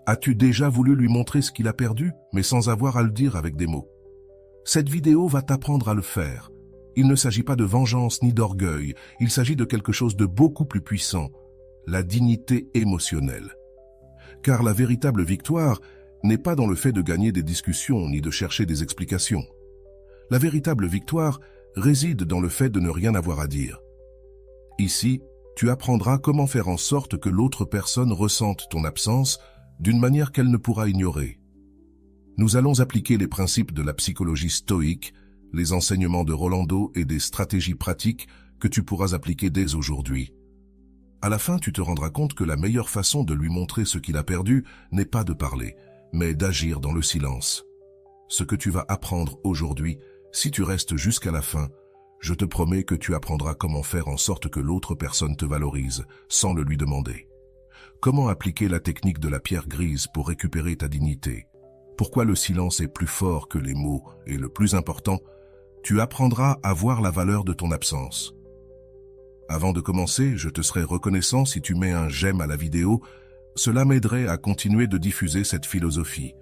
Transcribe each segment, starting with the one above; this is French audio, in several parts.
As-tu déjà voulu lui montrer ce qu'il a perdu, mais sans avoir à le dire avec des mots? Cette vidéo va t'apprendre à le faire. Il ne s'agit pas de vengeance ni d'orgueil, il s'agit de quelque chose de beaucoup plus puissant, la dignité émotionnelle. Car la véritable victoire n'est pas dans le fait de gagner des discussions ni de chercher des explications. La véritable victoire réside dans le fait de ne rien avoir à dire. Ici, tu apprendras comment faire en sorte que l'autre personne ressente ton absence d'une manière qu'elle ne pourra ignorer. Nous allons appliquer les principes de la psychologie stoïque, les enseignements de Rolando et des stratégies pratiques que tu pourras appliquer dès aujourd'hui. À la fin, tu te rendras compte que la meilleure façon de lui montrer ce qu'il a perdu n'est pas de parler, mais d'agir dans le silence. Ce que tu vas apprendre aujourd'hui, si tu restes jusqu'à la fin, je te promets que tu apprendras comment faire en sorte que l'autre personne te valorise, sans le lui demander. Comment appliquer la technique de la pierre grise pour récupérer ta dignité? Pourquoi le silence est plus fort que les mots? Et le plus important, tu apprendras à voir la valeur de ton absence. Avant de commencer, je te serai reconnaissant si tu mets un j'aime à la vidéo. Cela m'aiderait à continuer de diffuser cette philosophie.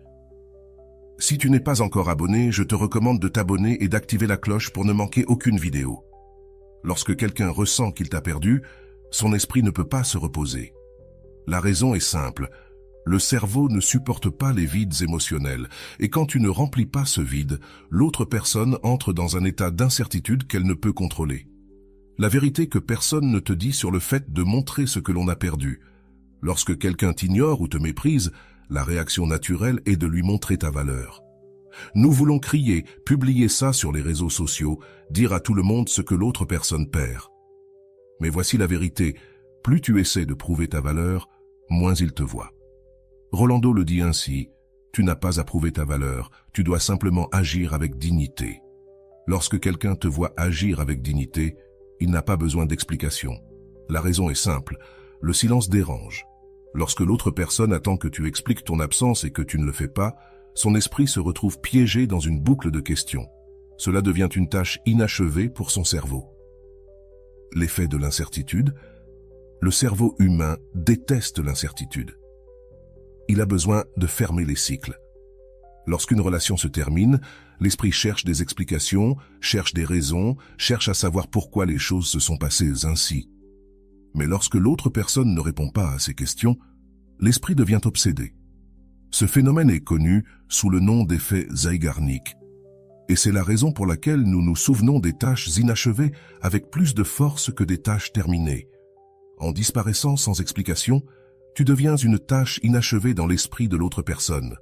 Si tu n'es pas encore abonné, je te recommande de t'abonner et d'activer la cloche pour ne manquer aucune vidéo. Lorsque quelqu'un ressent qu'il t'a perdu, son esprit ne peut pas se reposer. La raison est simple. Le cerveau ne supporte pas les vides émotionnels, et quand tu ne remplis pas ce vide, l'autre personne entre dans un état d'incertitude qu'elle ne peut contrôler. La vérité que personne ne te dit sur le fait de montrer ce que l'on a perdu. Lorsque quelqu'un t'ignore ou te méprise, la réaction naturelle est de lui montrer ta valeur. Nous voulons crier, publier ça sur les réseaux sociaux, dire à tout le monde ce que l'autre personne perd. Mais voici la vérité, plus tu essaies de prouver ta valeur, moins il te voit. Rolando le dit ainsi, tu n'as pas à prouver ta valeur, tu dois simplement agir avec dignité. Lorsque quelqu'un te voit agir avec dignité, il n'a pas besoin d'explication. La raison est simple, le silence dérange. Lorsque l'autre personne attend que tu expliques ton absence et que tu ne le fais pas, son esprit se retrouve piégé dans une boucle de questions. Cela devient une tâche inachevée pour son cerveau. L'effet de l'incertitude, le cerveau humain déteste l'incertitude. Il a besoin de fermer les cycles. Lorsqu'une relation se termine, l'esprit cherche des explications, cherche des raisons, cherche à savoir pourquoi les choses se sont passées ainsi. Mais lorsque l'autre personne ne répond pas à ces questions, l'esprit devient obsédé. Ce phénomène est connu sous le nom d'effet Zeigarnik. Et c'est la raison pour laquelle nous nous souvenons des tâches inachevées avec plus de force que des tâches terminées. En disparaissant sans explication, tu deviens une tâche inachevée dans l'esprit de l'autre personne.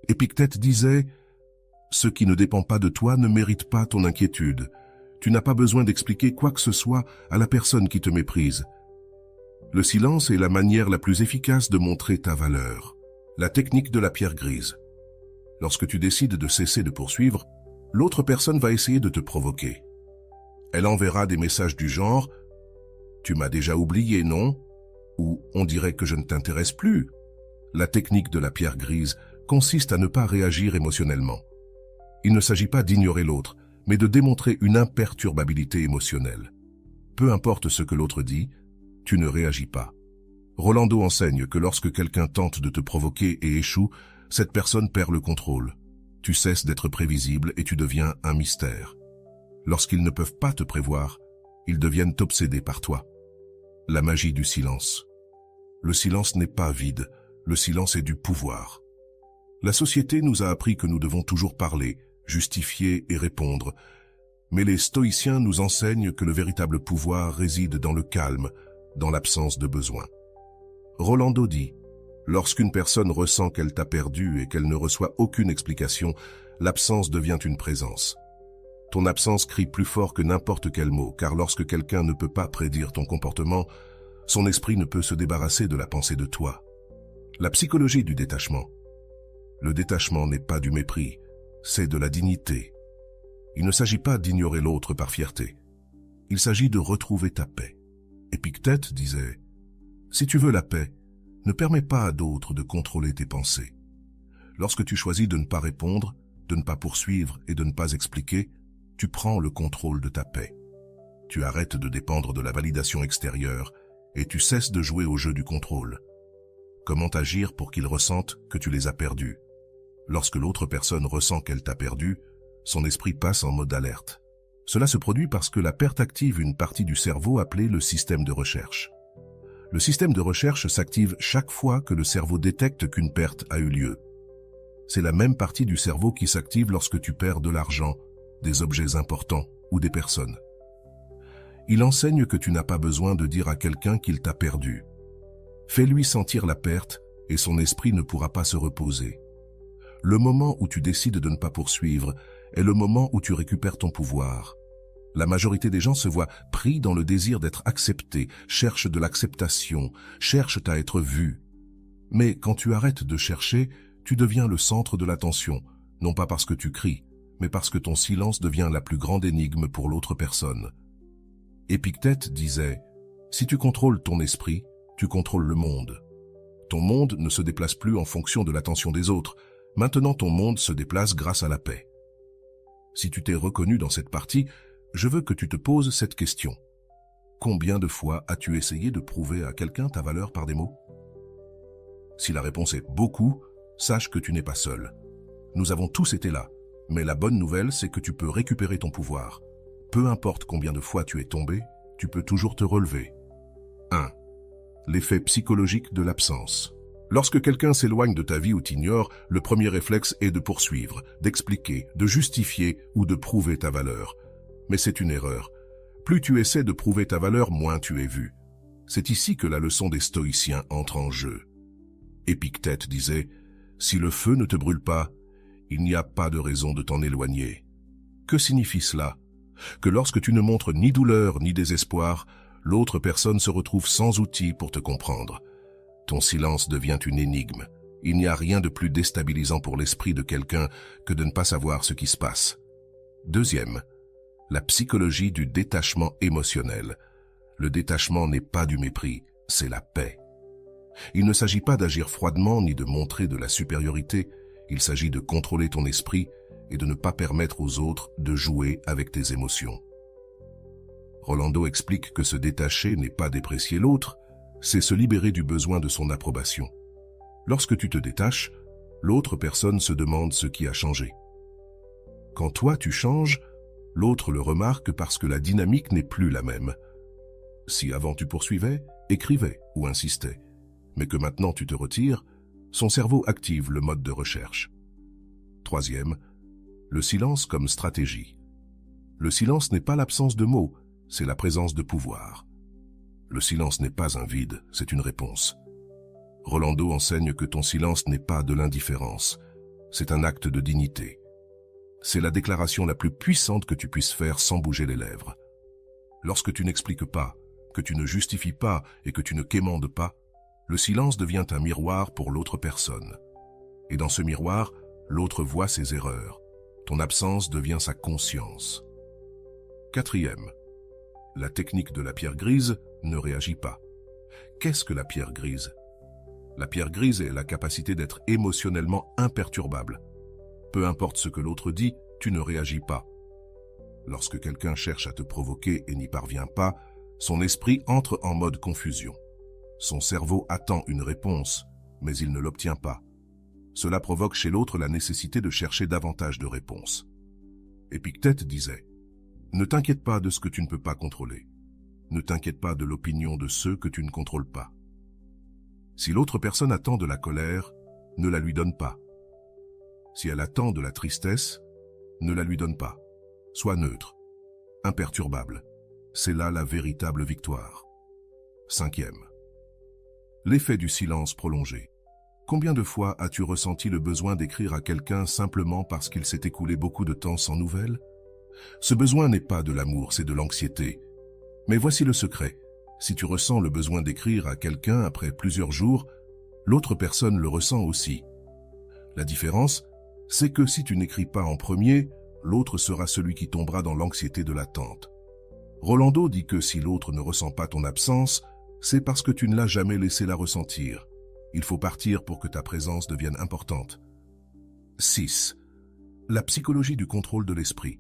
Épictète disait « Ce qui ne dépend pas de toi ne mérite pas ton inquiétude. Tu n'as pas besoin d'expliquer quoi que ce soit à la personne qui te méprise. » Le silence est la manière la plus efficace de montrer ta valeur. La technique de la pierre grise. Lorsque tu décides de cesser de poursuivre, l'autre personne va essayer de te provoquer. Elle enverra des messages du genre « Tu m'as déjà oublié, non ?» ou « On dirait que je ne t'intéresse plus ». La technique de la pierre grise consiste à ne pas réagir émotionnellement. Il ne s'agit pas d'ignorer l'autre, mais de démontrer une imperturbabilité émotionnelle. Peu importe ce que l'autre dit, tu ne réagis pas. Rolando enseigne que lorsque quelqu'un tente de te provoquer et échoue, cette personne perd le contrôle. Tu cesses d'être prévisible et tu deviens un mystère. Lorsqu'ils ne peuvent pas te prévoir, ils deviennent obsédés par toi. La magie du silence. Le silence n'est pas vide, le silence est du pouvoir. La société nous a appris que nous devons toujours parler, justifier et répondre. Mais les stoïciens nous enseignent que le véritable pouvoir réside dans le calme, dans l'absence de besoin. Rolando dit, lorsqu'une personne ressent qu'elle t'a perdu et qu'elle ne reçoit aucune explication, l'absence devient une présence. Ton absence crie plus fort que n'importe quel mot, car lorsque quelqu'un ne peut pas prédire ton comportement, son esprit ne peut se débarrasser de la pensée de toi. La psychologie du détachement. Le détachement n'est pas du mépris, c'est de la dignité. Il ne s'agit pas d'ignorer l'autre par fierté. Il s'agit de retrouver ta paix. Épictète disait, « Si tu veux la paix, ne permets pas à d'autres de contrôler tes pensées. Lorsque tu choisis de ne pas répondre, de ne pas poursuivre et de ne pas expliquer, tu prends le contrôle de ta paix. Tu arrêtes de dépendre de la validation extérieure et tu cesses de jouer au jeu du contrôle. Comment agir pour qu'ils ressentent que tu les as perdus? Lorsque l'autre personne ressent qu'elle t'a perdu, son esprit passe en mode alerte. Cela se produit parce que la perte active une partie du cerveau appelée le système de recherche. Le système de recherche s'active chaque fois que le cerveau détecte qu'une perte a eu lieu. C'est la même partie du cerveau qui s'active lorsque tu perds de l'argent, des objets importants ou des personnes. Il enseigne que tu n'as pas besoin de dire à quelqu'un qu'il t'a perdu. Fais-lui sentir la perte et son esprit ne pourra pas se reposer. Le moment où tu décides de ne pas poursuivre est le moment où tu récupères ton pouvoir. La majorité des gens se voient pris dans le désir d'être acceptés, cherchent de l'acceptation, cherchent à être vus. Mais quand tu arrêtes de chercher, tu deviens le centre de l'attention, non pas parce que tu cries, mais parce que ton silence devient la plus grande énigme pour l'autre personne. Épictète disait « Si tu contrôles ton esprit, tu contrôles le monde. Ton monde ne se déplace plus en fonction de l'attention des autres. Maintenant, ton monde se déplace grâce à la paix. » Si tu t'es reconnu dans cette partie, je veux que tu te poses cette question. Combien de fois as-tu essayé de prouver à quelqu'un ta valeur par des mots? Si la réponse est beaucoup, sache que tu n'es pas seul. Nous avons tous été là, mais la bonne nouvelle, c'est que tu peux récupérer ton pouvoir. Peu importe combien de fois tu es tombé, tu peux toujours te relever. 1. L'effet psychologique de l'absence. Lorsque quelqu'un s'éloigne de ta vie ou t'ignore, le premier réflexe est de poursuivre, d'expliquer, de justifier ou de prouver ta valeur. Mais c'est une erreur. Plus tu essaies de prouver ta valeur, moins tu es vu. C'est ici que la leçon des stoïciens entre en jeu. Épictète disait « Si le feu ne te brûle pas, il n'y a pas de raison de t'en éloigner. » Que signifie cela? Que lorsque tu ne montres ni douleur ni désespoir, l'autre personne se retrouve sans outil pour te comprendre. Ton silence devient une énigme. Il n'y a rien de plus déstabilisant pour l'esprit de quelqu'un que de ne pas savoir ce qui se passe. Deuxième, la psychologie du détachement émotionnel. Le détachement n'est pas du mépris, c'est la paix. Il ne s'agit pas d'agir froidement ni de montrer de la supériorité, il s'agit de contrôler ton esprit et de ne pas permettre aux autres de jouer avec tes émotions. Rolando explique que se détacher n'est pas déprécier l'autre, c'est se libérer du besoin de son approbation. Lorsque tu te détaches, l'autre personne se demande ce qui a changé. Quand toi tu changes, l'autre le remarque parce que la dynamique n'est plus la même. Si avant tu poursuivais, écrivais ou insistais, mais que maintenant tu te retires, son cerveau active le mode de recherche. Troisième, le silence comme stratégie. Le silence n'est pas l'absence de mots, c'est la présence de pouvoir. Le silence n'est pas un vide, c'est une réponse. Rolando enseigne que ton silence n'est pas de l'indifférence, c'est un acte de dignité. C'est la déclaration la plus puissante que tu puisses faire sans bouger les lèvres. Lorsque tu n'expliques pas, que tu ne justifies pas et que tu ne quémandes pas, le silence devient un miroir pour l'autre personne. Et dans ce miroir, l'autre voit ses erreurs. Ton absence devient sa conscience. Quatrième, la technique de la pierre grise ne réagit pas. Qu'est-ce que la pierre grise? La pierre grise est la capacité d'être émotionnellement imperturbable. Peu importe ce que l'autre dit, tu ne réagis pas. Lorsque quelqu'un cherche à te provoquer et n'y parvient pas, son esprit entre en mode confusion. Son cerveau attend une réponse, mais il ne l'obtient pas. Cela provoque chez l'autre la nécessité de chercher davantage de réponses. Épictète disait « Ne t'inquiète pas de ce que tu ne peux pas contrôler. Ne t'inquiète pas de l'opinion de ceux que tu ne contrôles pas. Si l'autre personne attend de la colère, ne la lui donne pas. Si elle attend de la tristesse, ne la lui donne pas. Sois neutre, imperturbable. C'est là la véritable victoire. Cinquième. L'effet du silence prolongé. Combien de fois as-tu ressenti le besoin d'écrire à quelqu'un simplement parce qu'il s'est écoulé beaucoup de temps sans nouvelles? Ce besoin n'est pas de l'amour, c'est de l'anxiété. Mais voici le secret. Si tu ressens le besoin d'écrire à quelqu'un après plusieurs jours, l'autre personne le ressent aussi. La différence, c'est que si tu n'écris pas en premier, l'autre sera celui qui tombera dans l'anxiété de l'attente. Rolando dit que si l'autre ne ressent pas ton absence, c'est parce que tu ne l'as jamais laissé la ressentir. Il faut partir pour que ta présence devienne importante. 6. La psychologie du contrôle de l'esprit.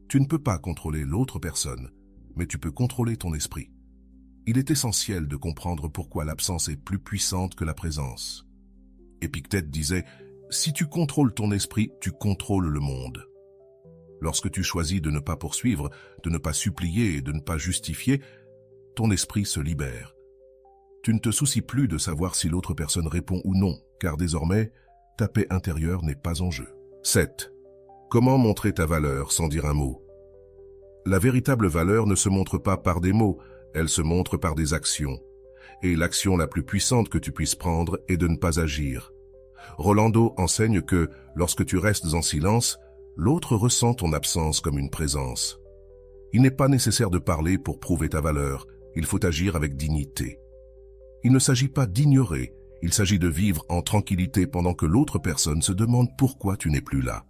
Tu ne peux pas contrôler l'autre personne, mais tu peux contrôler ton esprit. Il est essentiel de comprendre pourquoi l'absence est plus puissante que la présence. Épictète disait « Si tu contrôles ton esprit, tu contrôles le monde ». Lorsque tu choisis de ne pas poursuivre, de ne pas supplier et de ne pas justifier, ton esprit se libère. Tu ne te soucies plus de savoir si l'autre personne répond ou non, car désormais, ta paix intérieure n'est pas en jeu. 7. Comment montrer ta valeur sans dire un mot? La véritable valeur ne se montre pas par des mots, elle se montre par des actions. Et l'action la plus puissante que tu puisses prendre est de ne pas agir. Rolando enseigne que, lorsque tu restes en silence, l'autre ressent ton absence comme une présence. Il n'est pas nécessaire de parler pour prouver ta valeur, il faut agir avec dignité. Il ne s'agit pas d'ignorer, il s'agit de vivre en tranquillité pendant que l'autre personne se demande pourquoi tu n'es plus là.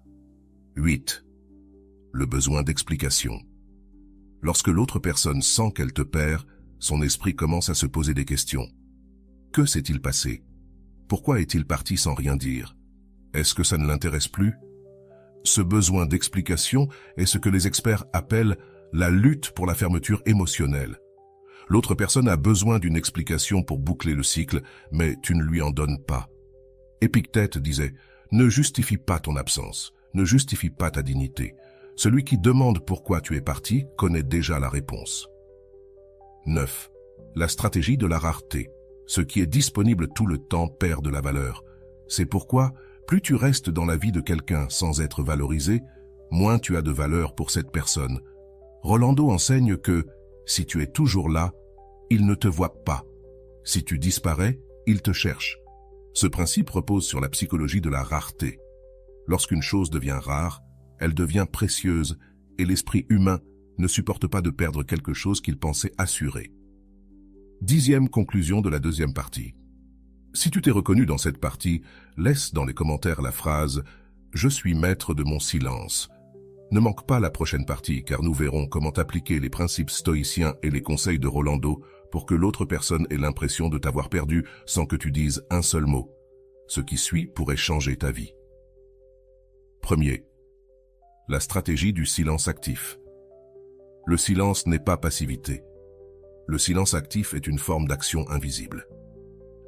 8. Le besoin d'explication. Lorsque l'autre personne sent qu'elle te perd, son esprit commence à se poser des questions. Que s'est-il passé? Pourquoi est-il parti sans rien dire? Est-ce que ça ne l'intéresse plus? Ce besoin d'explication est ce que les experts appellent la lutte pour la fermeture émotionnelle. L'autre personne a besoin d'une explication pour boucler le cycle, mais tu ne lui en donnes pas. Épictète disait « Ne justifie pas ton absence, ne justifie pas ta dignité. Celui qui demande pourquoi tu es parti connaît déjà la réponse. » 9. La stratégie de la rareté. Ce qui est disponible tout le temps perd de la valeur. C'est pourquoi, plus tu restes dans la vie de quelqu'un sans être valorisé, moins tu as de valeur pour cette personne. Rolando enseigne que, si tu es toujours là, il ne te voit pas. Si tu disparais, il te cherche. Ce principe repose sur la psychologie de la rareté. Lorsqu'une chose devient rare, elle devient précieuse et l'esprit humain ne supporte pas de perdre quelque chose qu'il pensait assuré. 10e conclusion de la deuxième partie. Si tu t'es reconnu dans cette partie, laisse dans les commentaires la phrase « Je suis maître de mon silence ». Ne manque pas la prochaine partie car nous verrons comment appliquer les principes stoïciens et les conseils de Rolando pour que l'autre personne ait l'impression de t'avoir perdu sans que tu dises un seul mot. Ce qui suit pourrait changer ta vie. Premier. La stratégie du silence actif. Le silence n'est pas passivité. Le silence actif est une forme d'action invisible.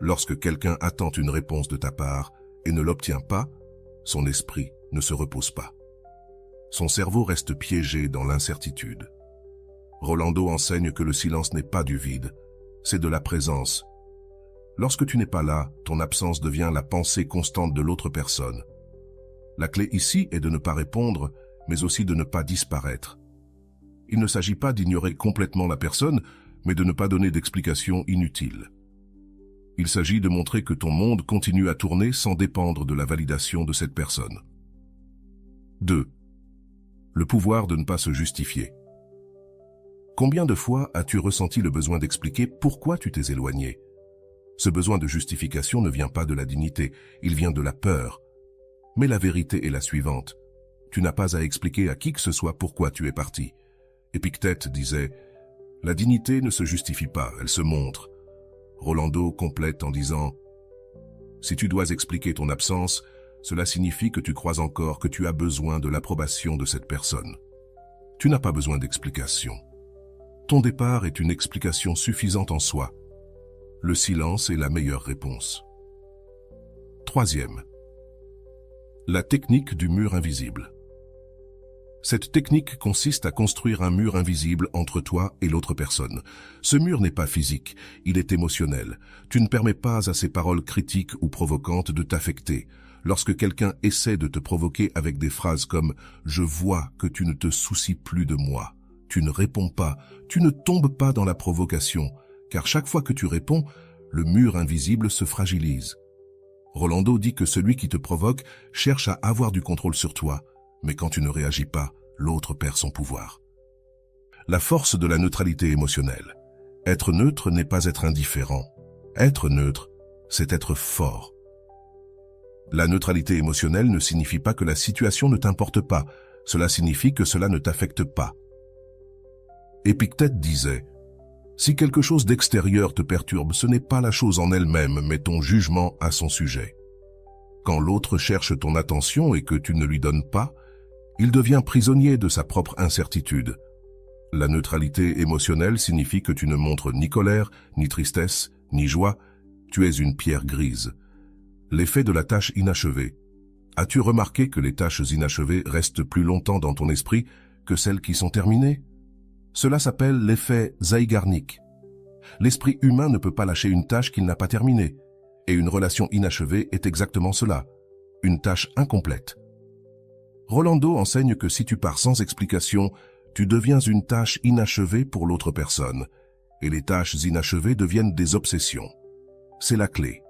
Lorsque quelqu'un attend une réponse de ta part et ne l'obtient pas, son esprit ne se repose pas. Son cerveau reste piégé dans l'incertitude. Rolando enseigne que le silence n'est pas du vide, c'est de la présence. Lorsque tu n'es pas là, ton absence devient la pensée constante de l'autre personne. La clé ici est de ne pas répondre, mais aussi de ne pas disparaître. Il ne s'agit pas d'ignorer complètement la personne, mais de ne pas donner d'explications inutiles. Il s'agit de montrer que ton monde continue à tourner sans dépendre de la validation de cette personne. 2. Le pouvoir de ne pas se justifier. Combien de fois as-tu ressenti le besoin d'expliquer pourquoi tu t'es éloigné? Ce besoin de justification ne vient pas de la dignité, il vient de la peur. Mais la vérité est la suivante. Tu n'as pas à expliquer à qui que ce soit pourquoi tu es parti. Épictète disait « La dignité ne se justifie pas, elle se montre ». Rolando complète en disant « Si tu dois expliquer ton absence, cela signifie que tu crois encore que tu as besoin de l'approbation de cette personne. Tu n'as pas besoin d'explication. Ton départ est une explication suffisante en soi. Le silence est la meilleure réponse. 3e. La technique du mur invisible. Cette technique consiste à construire un mur invisible entre toi et l'autre personne. Ce mur n'est pas physique, il est émotionnel. Tu ne permets pas à ces paroles critiques ou provocantes de t'affecter. Lorsque quelqu'un essaie de te provoquer avec des phrases comme « Je vois que tu ne te soucies plus de moi », tu ne réponds pas, tu ne tombes pas dans la provocation, car chaque fois que tu réponds, le mur invisible se fragilise. Rolando dit que celui qui te provoque cherche à avoir du contrôle sur toi, mais quand tu ne réagis pas, l'autre perd son pouvoir. La force de la neutralité émotionnelle. Être neutre n'est pas être indifférent. Être neutre, c'est être fort. La neutralité émotionnelle ne signifie pas que la situation ne t'importe pas, cela signifie que cela ne t'affecte pas. Épictète disait « Si quelque chose d'extérieur te perturbe, ce n'est pas la chose en elle-même, mais ton jugement à son sujet. Quand l'autre cherche ton attention et que tu ne lui donnes pas, il devient prisonnier de sa propre incertitude. La neutralité émotionnelle signifie que tu ne montres ni colère, ni tristesse, ni joie, tu es une pierre grise. L'effet de la tâche inachevée. As-tu remarqué que les tâches inachevées restent plus longtemps dans ton esprit que celles qui sont terminées? Cela s'appelle l'effet Zeigarnik. L'esprit humain ne peut pas lâcher une tâche qu'il n'a pas terminée, et une relation inachevée est exactement cela, une tâche incomplète. Rolando enseigne que si tu pars sans explication, tu deviens une tâche inachevée pour l'autre personne, et les tâches inachevées deviennent des obsessions. C'est la clé.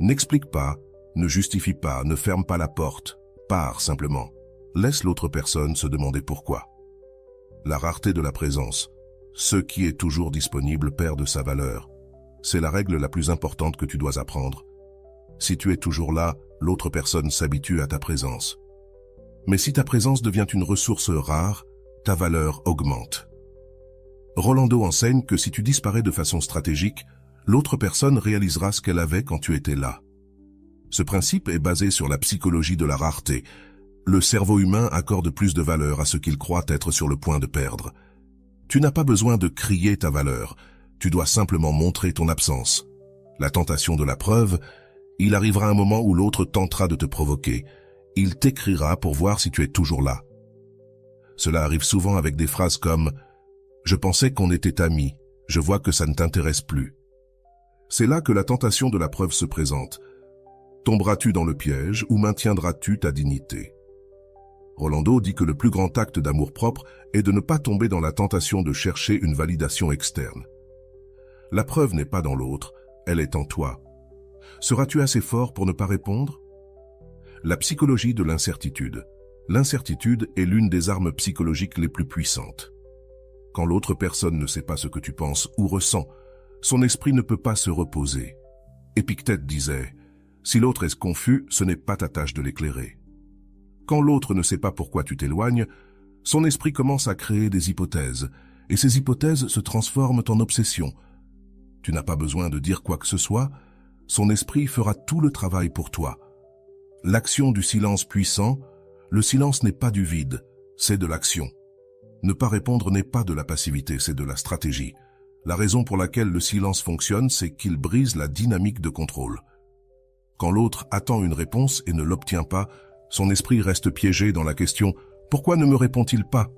N'explique pas, ne justifie pas, ne ferme pas la porte, pars simplement. Laisse l'autre personne se demander pourquoi. La rareté de la présence. Ce qui est toujours disponible perd de sa valeur. C'est la règle la plus importante que tu dois apprendre. Si tu es toujours là, l'autre personne s'habitue à ta présence. Mais si ta présence devient une ressource rare, ta valeur augmente. Rolando enseigne que si tu disparais de façon stratégique, l'autre personne réalisera ce qu'elle avait quand tu étais là. Ce principe est basé sur la psychologie de la rareté. Le cerveau humain accorde plus de valeur à ce qu'il croit être sur le point de perdre. Tu n'as pas besoin de crier ta valeur, tu dois simplement montrer ton absence. La tentation de la preuve, il arrivera un moment où l'autre tentera de te provoquer. Il t'écrira pour voir si tu es toujours là. Cela arrive souvent avec des phrases comme « Je pensais qu'on était amis, je vois que ça ne t'intéresse plus ». C'est là que la tentation de la preuve se présente. Tomberas-tu dans le piège ou maintiendras-tu ta dignité? Rolando dit que le plus grand acte d'amour-propre est de ne pas tomber dans la tentation de chercher une validation externe. La preuve n'est pas dans l'autre, elle est en toi. Seras-tu assez fort pour ne pas répondre? La psychologie de l'incertitude. L'incertitude est l'une des armes psychologiques les plus puissantes. Quand l'autre personne ne sait pas ce que tu penses ou ressens, son esprit ne peut pas se reposer. Épictète disait « Si l'autre est confus, ce n'est pas ta tâche de l'éclairer ». Quand l'autre ne sait pas pourquoi tu t'éloignes, son esprit commence à créer des hypothèses, et ces hypothèses se transforment en obsessions. Tu n'as pas besoin de dire quoi que ce soit, son esprit fera tout le travail pour toi. L'action du silence puissant, le silence n'est pas du vide, c'est de l'action. Ne pas répondre n'est pas de la passivité, c'est de la stratégie. La raison pour laquelle le silence fonctionne, c'est qu'il brise la dynamique de contrôle. Quand l'autre attend une réponse et ne l'obtient pas, son esprit reste piégé dans la question « Pourquoi ne me répond-il pas ?»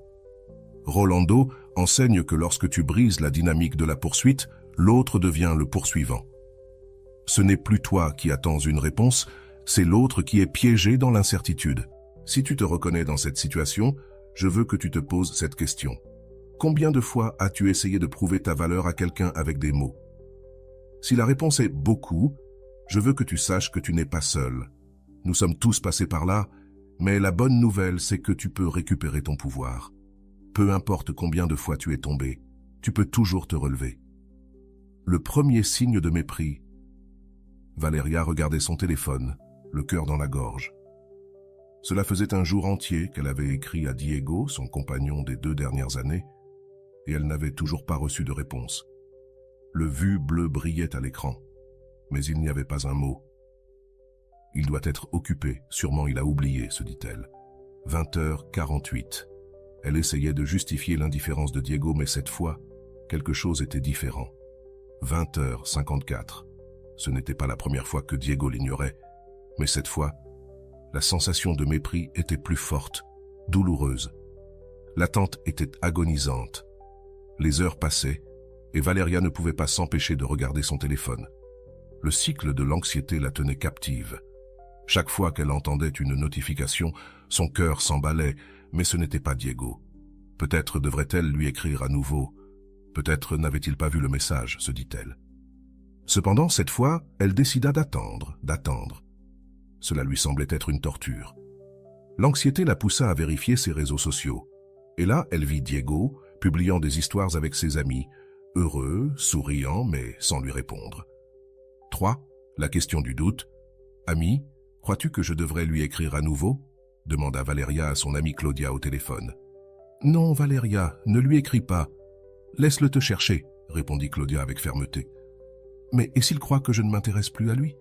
Rolando enseigne que lorsque tu brises la dynamique de la poursuite, l'autre devient le poursuivant. Ce n'est plus toi qui attends une réponse, c'est l'autre qui est piégé dans l'incertitude. Si tu te reconnais dans cette situation, je veux que tu te poses cette question. Combien de fois as-tu essayé de prouver ta valeur à quelqu'un avec des mots? Si la réponse est « beaucoup », je veux que tu saches que tu n'es pas seul. Nous sommes tous passés par là, mais la bonne nouvelle, c'est que tu peux récupérer ton pouvoir. Peu importe combien de fois tu es tombé, tu peux toujours te relever. Le premier signe de mépris. Valeria regardait son téléphone, le cœur dans la gorge. Cela faisait un jour entier qu'elle avait écrit à Diego, son compagnon des 2 dernières années, et elle n'avait toujours pas reçu de réponse. Le vu bleu brillait à l'écran, mais il n'y avait pas un mot. Il doit être occupé, sûrement il a oublié, se dit-elle. 20h48. Elle essayait de justifier l'indifférence de Diego, mais cette fois, quelque chose était différent. 20h54. Ce n'était pas la première fois que Diego l'ignorait, mais cette fois, la sensation de mépris était plus forte, douloureuse. L'attente était agonisante. Les heures passaient, et Valeria ne pouvait pas s'empêcher de regarder son téléphone. Le cycle de l'anxiété la tenait captive. Chaque fois qu'elle entendait une notification, son cœur s'emballait, mais ce n'était pas Diego. Peut-être devrait-elle lui écrire à nouveau. Peut-être n'avait-il pas vu le message, se dit-elle. Cependant, cette fois, elle décida d'attendre. Cela lui semblait être une torture. L'anxiété la poussa à vérifier ses réseaux sociaux. Et là, elle vit Diego, publiant des histoires avec ses amis, heureux, souriant, mais sans lui répondre. 3. La question du doute. « Ami, crois-tu que je devrais lui écrire à nouveau ?» demanda Valeria à son amie Claudia au téléphone. « Non, Valeria, ne lui écris pas. Laisse-le te chercher, » répondit Claudia avec fermeté. « Mais et s'il croit que je ne m'intéresse plus à lui?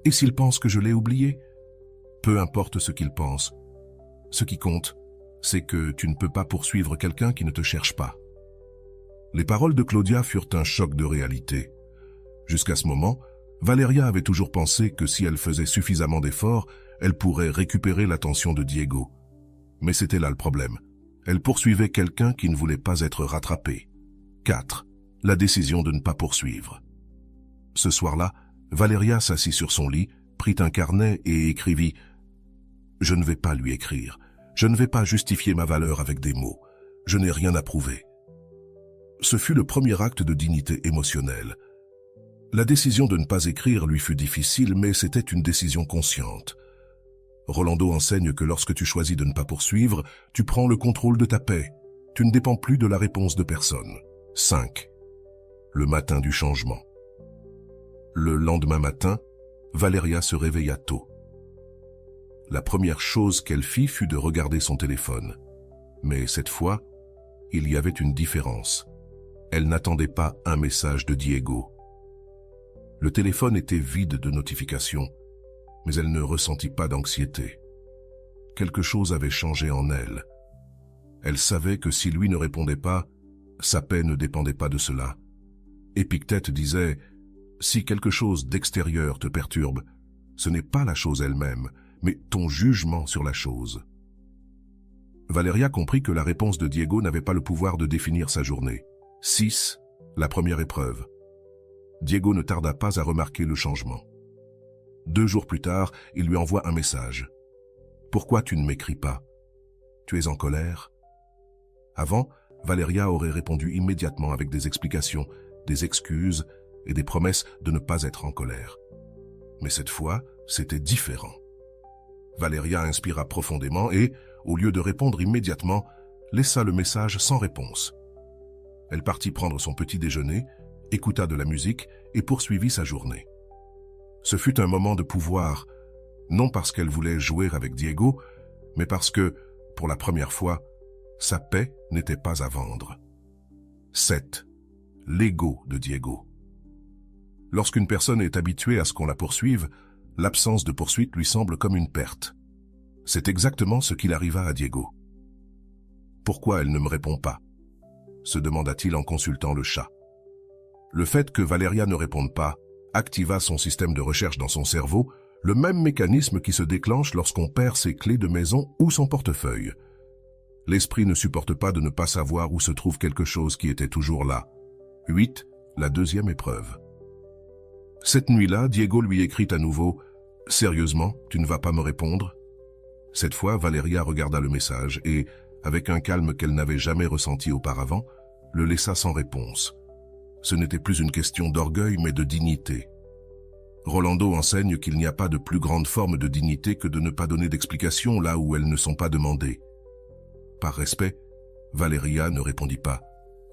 Et s'il pense que je l'ai oublié? Peu importe ce qu'il pense. Ce qui compte, c'est que tu ne peux pas poursuivre quelqu'un qui ne te cherche pas. Les paroles de Claudia furent un choc de réalité. Jusqu'à ce moment, Valeria avait toujours pensé que si elle faisait suffisamment d'efforts, elle pourrait récupérer l'attention de Diego. Mais c'était là le problème. Elle poursuivait quelqu'un qui ne voulait pas être rattrapé. 4. La décision de ne pas poursuivre. Ce soir-là, Valeria s'assit sur son lit, prit un carnet et écrivit « Je ne vais pas lui écrire. Je ne vais pas justifier ma valeur avec des mots. Je n'ai rien à prouver. » Ce fut le premier acte de dignité émotionnelle. La décision de ne pas écrire lui fut difficile, mais c'était une décision consciente. Rolando enseigne que lorsque tu choisis de ne pas poursuivre, tu prends le contrôle de ta paix. Tu ne dépends plus de la réponse de personne. 5. Le matin du changement. Le lendemain matin, Valeria se réveilla tôt. La première chose qu'elle fit fut de regarder son téléphone. Mais cette fois, il y avait une différence. Elle n'attendait pas un message de Diego. Le téléphone était vide de notifications, mais elle ne ressentit pas d'anxiété. Quelque chose avait changé en elle. Elle savait que si lui ne répondait pas, sa paix ne dépendait pas de cela. Épictète disait « Si quelque chose d'extérieur te perturbe, ce n'est pas la chose elle-même, mais ton jugement sur la chose. » Valeria comprit que la réponse de Diego n'avait pas le pouvoir de définir sa journée. 6. La première épreuve. Diego ne tarda pas à remarquer le changement. 2 jours plus tard, il lui envoie un message. « Pourquoi tu ne m'écris pas? Tu es en colère ?» Avant, Valeria aurait répondu immédiatement avec des explications, des excuses et des promesses de ne pas être en colère. Mais cette fois, c'était différent. Valeria inspira profondément et, au lieu de répondre immédiatement, laissa le message sans réponse. Elle partit prendre son petit déjeuner, écouta de la musique et poursuivit sa journée. Ce fut un moment de pouvoir, non parce qu'elle voulait jouer avec Diego, mais parce que, pour la première fois, sa paix n'était pas à vendre. 7. L'ego de Diego. Lorsqu'une personne est habituée à ce qu'on la poursuive, l'absence de poursuite lui semble comme une perte. C'est exactement ce qu'il arriva à Diego. « Pourquoi elle ne me répond pas ?» se demanda-t-il en consultant le chat. Le fait que Valeria ne réponde pas activa son système de recherche dans son cerveau, le même mécanisme qui se déclenche lorsqu'on perd ses clés de maison ou son portefeuille. L'esprit ne supporte pas de ne pas savoir où se trouve quelque chose qui était toujours là. 8. La deuxième épreuve. Cette nuit-là, Diego lui écrit à nouveau « Sérieusement, tu ne vas pas me répondre ?» Cette fois, Valeria regarda le message et, avec un calme qu'elle n'avait jamais ressenti auparavant, le laissa sans réponse. Ce n'était plus une question d'orgueil, mais de dignité. Rolando enseigne qu'il n'y a pas de plus grande forme de dignité que de ne pas donner d'explications là où elles ne sont pas demandées. Par respect, Valeria ne répondit pas,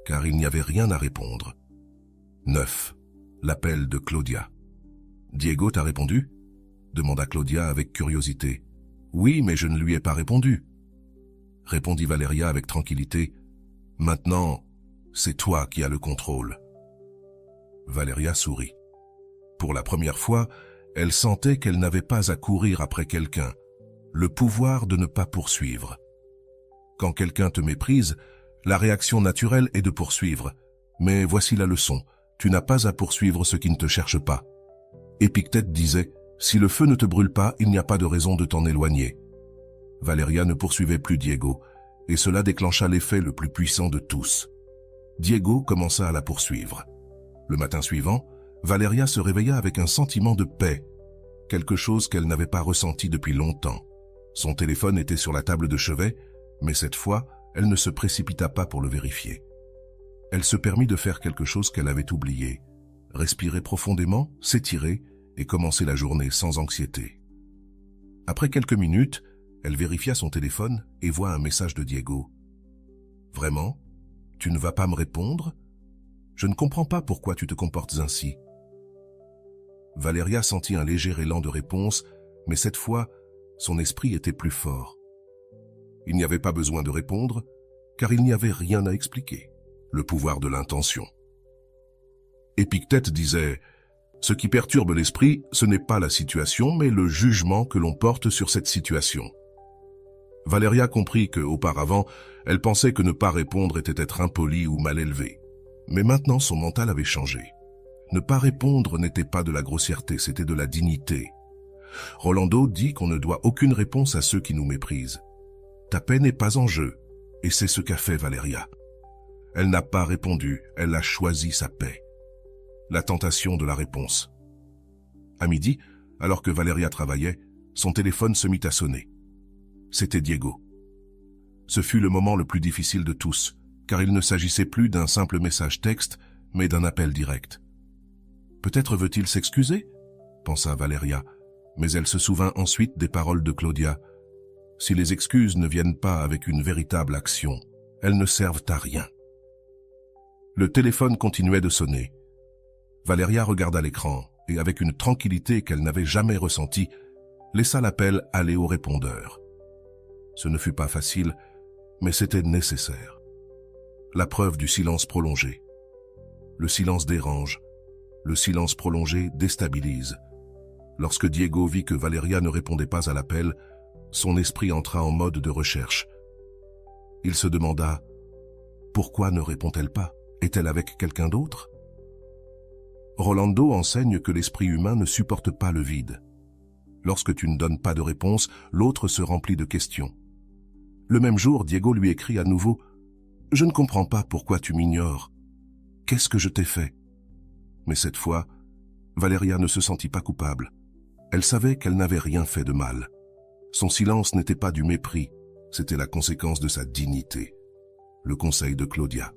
car il n'y avait rien à répondre. 9. L'appel de Claudia. « Diego t'a répondu ?» demanda Claudia avec curiosité. « Oui, mais je ne lui ai pas répondu. » Répondit Valeria avec tranquillité. « Maintenant, c'est toi qui as le contrôle. » Valeria sourit. Pour la première fois, elle sentait qu'elle n'avait pas à courir après quelqu'un, le pouvoir de ne pas poursuivre. Quand quelqu'un te méprise, la réaction naturelle est de poursuivre. Mais voici la leçon, tu n'as pas à poursuivre ce qui ne te cherche pas. Épictète disait, si le feu ne te brûle pas, il n'y a pas de raison de t'en éloigner. Valeria ne poursuivait plus Diego, et cela déclencha l'effet le plus puissant de tous. Diego commença à la poursuivre. Le matin suivant, Valeria se réveilla avec un sentiment de paix, quelque chose qu'elle n'avait pas ressenti depuis longtemps. Son téléphone était sur la table de chevet, mais cette fois, elle ne se précipita pas pour le vérifier. Elle se permit de faire quelque chose qu'elle avait oublié, respirer profondément, s'étirer et commencer la journée sans anxiété. Après quelques minutes, elle vérifia son téléphone et voit un message de Diego. « Vraiment? Tu ne vas pas me répondre? Je ne comprends pas pourquoi tu te comportes ainsi. » Valeria sentit un léger élan de réponse, mais cette fois, son esprit était plus fort. Il n'y avait pas besoin de répondre, car il n'y avait rien à expliquer. Le pouvoir de l'intention. Épictète disait « Ce qui perturbe l'esprit, ce n'est pas la situation, mais le jugement que l'on porte sur cette situation. » Valeria comprit qu'auparavant, elle pensait que ne pas répondre était être impoli ou mal élevé. Mais maintenant, son mental avait changé. Ne pas répondre n'était pas de la grossièreté, c'était de la dignité. Rolando dit qu'on ne doit aucune réponse à ceux qui nous méprisent. Ta paix n'est pas en jeu, et c'est ce qu'a fait Valeria. Elle n'a pas répondu, elle a choisi sa paix. La tentation de la réponse. À midi, alors que Valeria travaillait, son téléphone se mit à sonner. C'était Diego. Ce fut le moment le plus difficile de tous, car il ne s'agissait plus d'un simple message texte, mais d'un appel direct. Peut-être veut-il s'excuser, pensa Valeria, mais elle se souvint ensuite des paroles de Claudia. Si les excuses ne viennent pas avec une véritable action, elles ne servent à rien. Le téléphone continuait de sonner. Valeria regarda l'écran et, avec une tranquillité qu'elle n'avait jamais ressentie, laissa l'appel aller au répondeur. Ce ne fut pas facile, mais c'était nécessaire. La preuve du silence prolongé. Le silence dérange. Le silence prolongé déstabilise. Lorsque Diego vit que Valeria ne répondait pas à l'appel, son esprit entra en mode de recherche. Il se demanda « Pourquoi ne répond-elle pas? Est-elle avec quelqu'un d'autre ?» Rolando enseigne que l'esprit humain ne supporte pas le vide. Lorsque tu ne donnes pas de réponse, l'autre se remplit de questions. Le même jour, Diego lui écrit à nouveau « Je ne comprends pas pourquoi tu m'ignores. Qu'est-ce que je t'ai fait ?» Mais cette fois, Valeria ne se sentit pas coupable. Elle savait qu'elle n'avait rien fait de mal. Son silence n'était pas du mépris, c'était la conséquence de sa dignité. Le conseil de Claudia.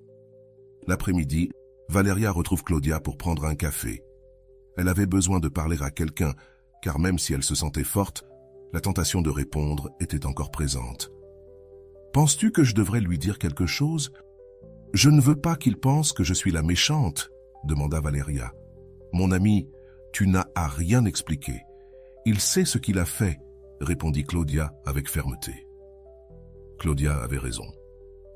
L'après-midi, Valeria retrouve Claudia pour prendre un café. Elle avait besoin de parler à quelqu'un, car même si elle se sentait forte, la tentation de répondre était encore présente. « Penses-tu que je devrais lui dire quelque chose ? Je ne veux pas qu'il pense que je suis la méchante, » demanda Valeria. « Mon ami, tu n'as à rien expliqué. Il sait ce qu'il a fait, » répondit Claudia avec fermeté. Claudia avait raison.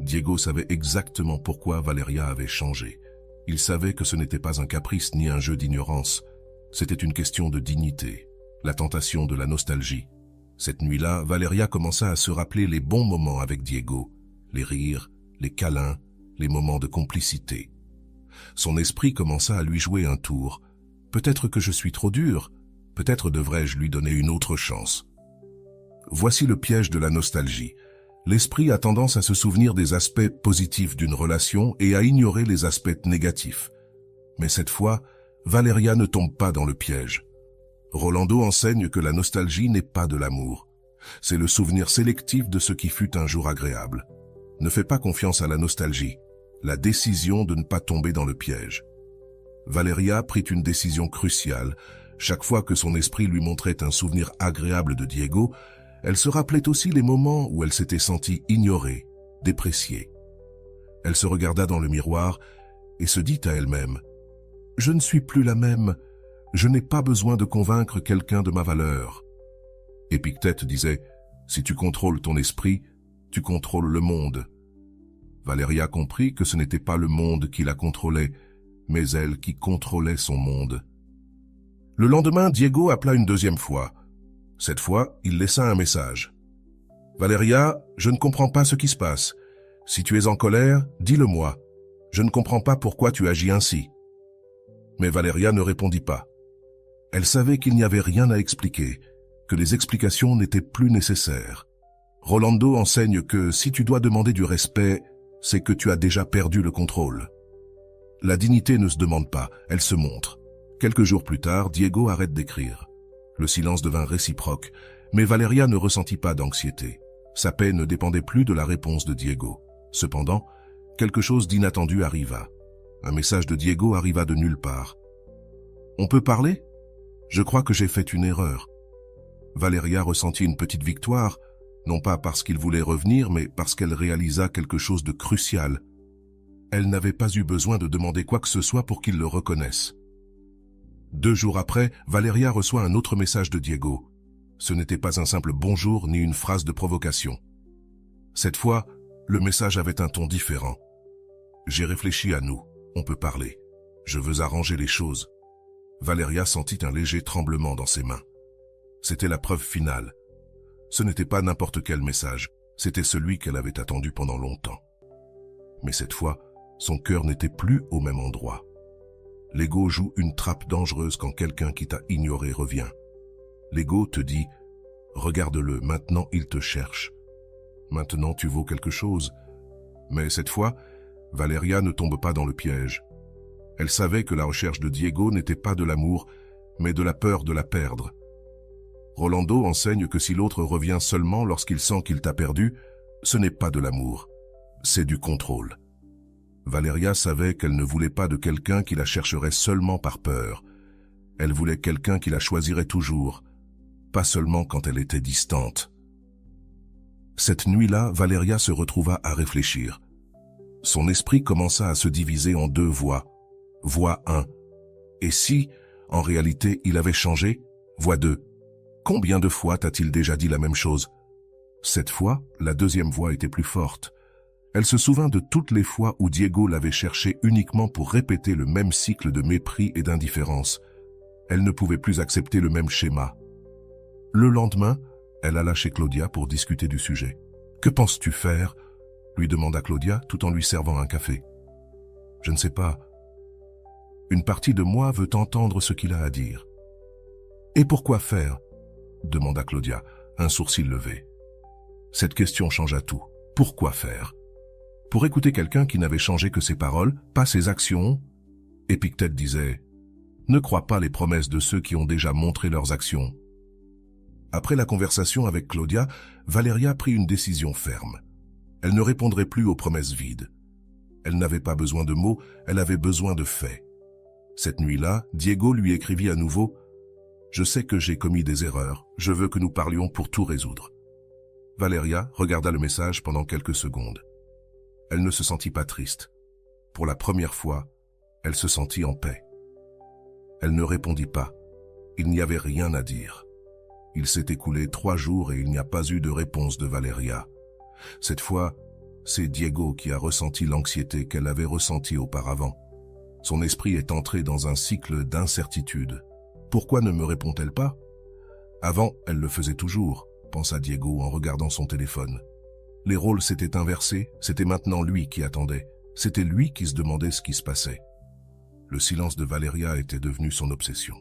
Diego savait exactement pourquoi Valeria avait changé. Il savait que ce n'était pas un caprice ni un jeu d'ignorance. C'était une question de dignité, la tentation de la nostalgie. Cette nuit-là, Valeria commença à se rappeler les bons moments avec Diego, les rires, les câlins, les moments de complicité. Son esprit commença à lui jouer un tour. Peut-être que je suis trop dur, peut-être devrais-je lui donner une autre chance. Voici le piège de la nostalgie. L'esprit a tendance à se souvenir des aspects positifs d'une relation et à ignorer les aspects négatifs. Mais cette fois, Valeria ne tombe pas dans le piège. Rolando enseigne que la nostalgie n'est pas de l'amour. C'est le souvenir sélectif de ce qui fut un jour agréable. Ne fais pas confiance à la nostalgie, la décision de ne pas tomber dans le piège. Valeria prit une décision cruciale. Chaque fois que son esprit lui montrait un souvenir agréable de Diego, elle se rappelait aussi les moments où elle s'était sentie ignorée, dépréciée. Elle se regarda dans le miroir et se dit à elle-même « Je ne suis plus la même, je n'ai pas besoin de convaincre quelqu'un de ma valeur. » Épictète disait « Si tu contrôles ton esprit, tu contrôles le monde. » Valeria comprit que ce n'était pas le monde qui la contrôlait, mais elle qui contrôlait son monde. Le lendemain, Diego appela une deuxième fois. Cette fois, il laissa un message. « Valeria, je ne comprends pas ce qui se passe. Si tu es en colère, dis-le-moi. Je ne comprends pas pourquoi tu agis ainsi. » Mais Valeria ne répondit pas. Elle savait qu'il n'y avait rien à expliquer, que les explications n'étaient plus nécessaires. Rolando enseigne que si tu dois demander du respect, c'est que tu as déjà perdu le contrôle. La dignité ne se demande pas, elle se montre. Quelques jours plus tard, Diego arrête d'écrire. Le silence devint réciproque, mais Valeria ne ressentit pas d'anxiété. Sa paix ne dépendait plus de la réponse de Diego. Cependant, quelque chose d'inattendu arriva. Un message de Diego arriva de nulle part. « On peut parler ? Je crois que j'ai fait une erreur. » Valeria ressentit une petite victoire, non pas parce qu'il voulait revenir, mais parce qu'elle réalisa quelque chose de crucial. Elle n'avait pas eu besoin de demander quoi que ce soit pour qu'il le reconnaisse. 2 jours après, Valeria reçoit un autre message de Diego. Ce n'était pas un simple bonjour ni une phrase de provocation. Cette fois, le message avait un ton différent. « J'ai réfléchi à nous, on peut parler. Je veux arranger les choses. » Valeria sentit un léger tremblement dans ses mains. C'était la preuve finale. Ce n'était pas n'importe quel message, c'était celui qu'elle avait attendu pendant longtemps. Mais cette fois, Son cœur n'était plus au même endroit. L'ego joue une trappe dangereuse quand quelqu'un qui t'a ignoré revient. L'ego te dit « Regarde-le, maintenant il te cherche. Maintenant tu vaux quelque chose. » Mais cette fois, Valeria ne tombe pas dans le piège. Elle savait que la recherche de Diego n'était pas de l'amour, mais de la peur de la perdre. Rolando enseigne que si l'autre revient seulement lorsqu'il sent qu'il t'a perdu, ce n'est pas de l'amour, c'est du contrôle. Valeria savait qu'elle ne voulait pas de quelqu'un qui la chercherait seulement par peur. Elle voulait quelqu'un qui la choisirait toujours, pas seulement quand elle était distante. Cette nuit-là, Valeria se retrouva à réfléchir. Son esprit commença à se diviser en deux voies. Voie 1. Et si, en réalité, il avait changé? Voie 2. Combien de fois t'a-t-il déjà dit la même chose? Cette fois, la deuxième voix était plus forte. Elle se souvint de toutes les fois où Diego l'avait cherchée uniquement pour répéter le même cycle de mépris et d'indifférence. Elle ne pouvait plus accepter le même schéma. Le lendemain, elle alla chez Claudia pour discuter du sujet. « Que penses-tu faire ?» lui demanda Claudia tout en lui servant un café. « Je ne sais pas. Une partie de moi veut entendre ce qu'il a à dire. »« Et pourquoi faire ?» demanda Claudia, un sourcil levé. Cette question changea tout. Pourquoi faire? Pour écouter quelqu'un qui n'avait changé que ses paroles, pas ses actions? Épictète disait « Ne crois pas les promesses de ceux qui ont déjà montré leurs actions. » Après la conversation avec Claudia, Valeria prit une décision ferme. Elle ne répondrait plus aux promesses vides. Elle n'avait pas besoin de mots, elle avait besoin de faits. Cette nuit-là, Diego lui écrivit à nouveau « Je sais que j'ai commis des erreurs, je veux que nous parlions pour tout résoudre. » Valeria regarda le message pendant quelques secondes. Elle ne se sentit pas triste. Pour la première fois, elle se sentit en paix. Elle ne répondit pas. Il n'y avait rien à dire. Il s'est écoulé 3 jours et il n'y a pas eu de réponse de Valeria. Cette fois, c'est Diego qui a ressenti l'anxiété qu'elle avait ressentie auparavant. Son esprit est entré dans un cycle d'incertitude. Pourquoi ne me répond-elle pas? Avant, elle le faisait toujours, pensa Diego en regardant son téléphone. Les rôles s'étaient inversés, c'était maintenant lui qui attendait. C'était lui qui se demandait ce qui se passait. Le silence de Valeria était devenu son obsession.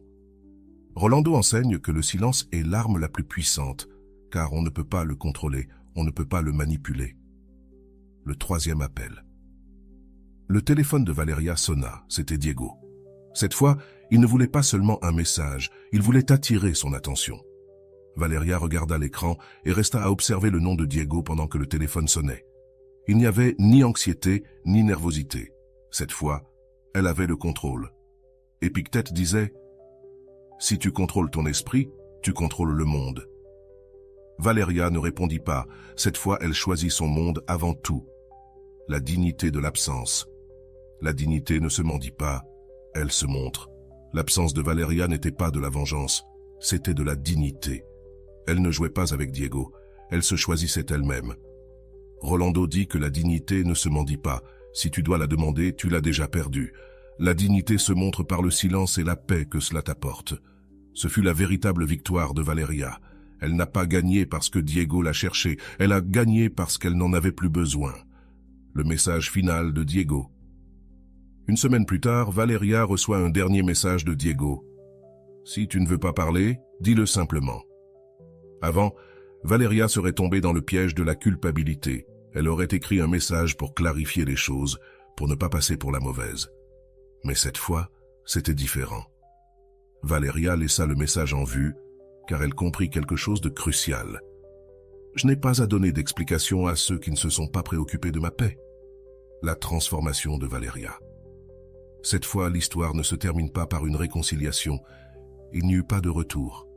Rolando enseigne que le silence est l'arme la plus puissante, car on ne peut pas le contrôler, on ne peut pas le manipuler. Le 3e appel. Le téléphone de Valeria sonna, c'était Diego. Cette fois, il ne voulait pas seulement un message, il voulait attirer son attention. Valeria regarda l'écran et resta à observer le nom de Diego pendant que le téléphone sonnait. Il n'y avait ni anxiété, ni nervosité. Cette fois, elle avait le contrôle. Épictète disait « Si tu contrôles ton esprit, tu contrôles le monde. » Valeria ne répondit pas. Cette fois, elle choisit son monde avant tout. La dignité de l'absence. La dignité ne se mendie pas, elle se montre. L'absence de Valeria n'était pas de la vengeance, c'était de la dignité. Elle ne jouait pas avec Diego, elle se choisissait elle-même. Rolando dit que la dignité ne se mendie pas. Si tu dois la demander, tu l'as déjà perdue. La dignité se montre par le silence et la paix que cela t'apporte. Ce fut la véritable victoire de Valeria. Elle n'a pas gagné parce que Diego l'a cherchée, elle a gagné parce qu'elle n'en avait plus besoin. Le message final de Diego. Une semaine plus tard, Valeria reçoit un dernier message de Diego. « Si tu ne veux pas parler, dis-le simplement. » Avant, Valeria serait tombée dans le piège de la culpabilité. Elle aurait écrit un message pour clarifier les choses, pour ne pas passer pour la mauvaise. Mais cette fois, c'était différent. Valeria laissa le message en vue, car elle comprit quelque chose de crucial. Je n'ai pas à donner d'explication à ceux qui ne se sont pas préoccupés de ma paix. La transformation de Valeria. Cette fois, l'histoire ne se termine pas par une réconciliation. Il n'y eut pas de retour.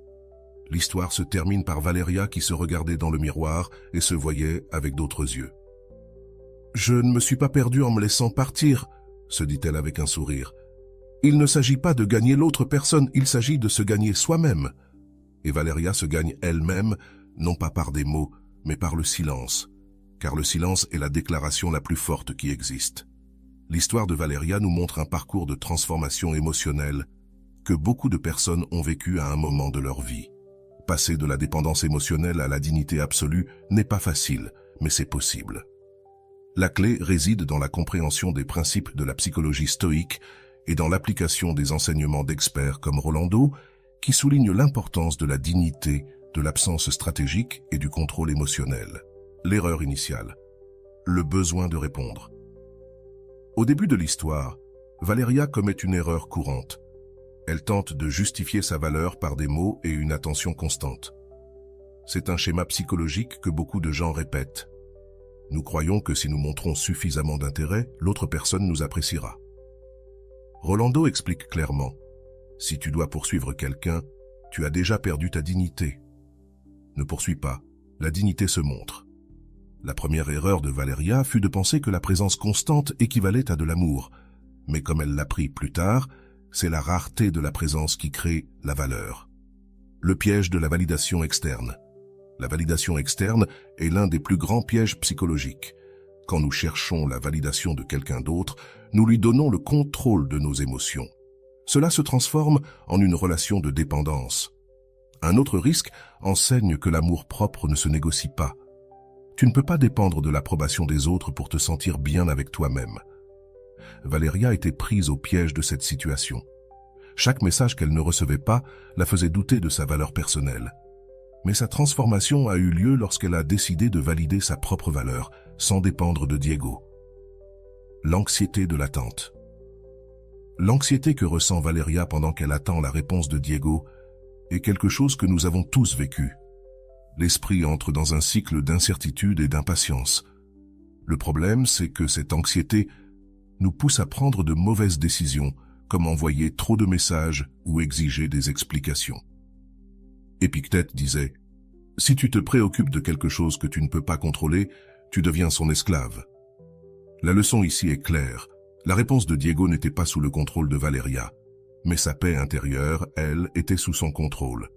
L'histoire se termine par Valeria qui se regardait dans le miroir et se voyait avec d'autres yeux. « Je ne me suis pas perdue en me laissant partir », se dit-elle avec un sourire. « Il ne s'agit pas de gagner l'autre personne, il s'agit de se gagner soi-même. » Et Valeria se gagne elle-même, non pas par des mots, mais par le silence, car le silence est la déclaration la plus forte qui existe. L'histoire de Valeria nous montre un parcours de transformation émotionnelle que beaucoup de personnes ont vécu à un moment de leur vie. Passer de la dépendance émotionnelle à la dignité absolue n'est pas facile, mais c'est possible. La clé réside dans la compréhension des principes de la psychologie stoïque et dans l'application des enseignements d'experts comme Rolando, qui soulignent l'importance de la dignité, de l'absence stratégique et du contrôle émotionnel. L'erreur initiale. Le besoin de répondre. Au début de l'histoire, Valeria commet une erreur courante. Elle tente de justifier sa valeur par des mots et une attention constante. C'est un schéma psychologique que beaucoup de gens répètent. Nous croyons que si nous montrons suffisamment d'intérêt, l'autre personne nous appréciera. Rolando explique clairement, si tu dois poursuivre quelqu'un, tu as déjà perdu ta dignité. Ne poursuis pas, la dignité se montre. La première erreur de Valeria fut de penser que la présence constante équivalait à de l'amour, mais comme elle l'apprit plus tard, c'est la rareté de la présence qui crée la valeur. Le piège de la validation externe. La validation externe est l'un des plus grands pièges psychologiques. Quand nous cherchons la validation de quelqu'un d'autre, nous lui donnons le contrôle de nos émotions. Cela se transforme en une relation de dépendance. Un autre risque enseigne que l'amour-propre ne se négocie pas. Tu ne peux pas dépendre de l'approbation des autres pour te sentir bien avec toi-même. Valeria était prise au piège de cette situation. Chaque message qu'elle ne recevait pas la faisait douter de sa valeur personnelle. Mais sa transformation a eu lieu lorsqu'elle a décidé de valider sa propre valeur, sans dépendre de Diego. L'anxiété de l'attente. L'anxiété que ressent Valeria pendant qu'elle attend la réponse de Diego est quelque chose que nous avons tous vécu. L'esprit entre dans un cycle d'incertitude et d'impatience. Le problème, c'est que cette anxiété nous pousse à prendre de mauvaises décisions, comme envoyer trop de messages ou exiger des explications. Épictète disait « Si tu te préoccupes de quelque chose que tu ne peux pas contrôler, tu deviens son esclave. » La leçon ici est claire. La réponse de Diego n'était pas sous le contrôle de Valeria, mais sa paix intérieure, elle, était sous son contrôle.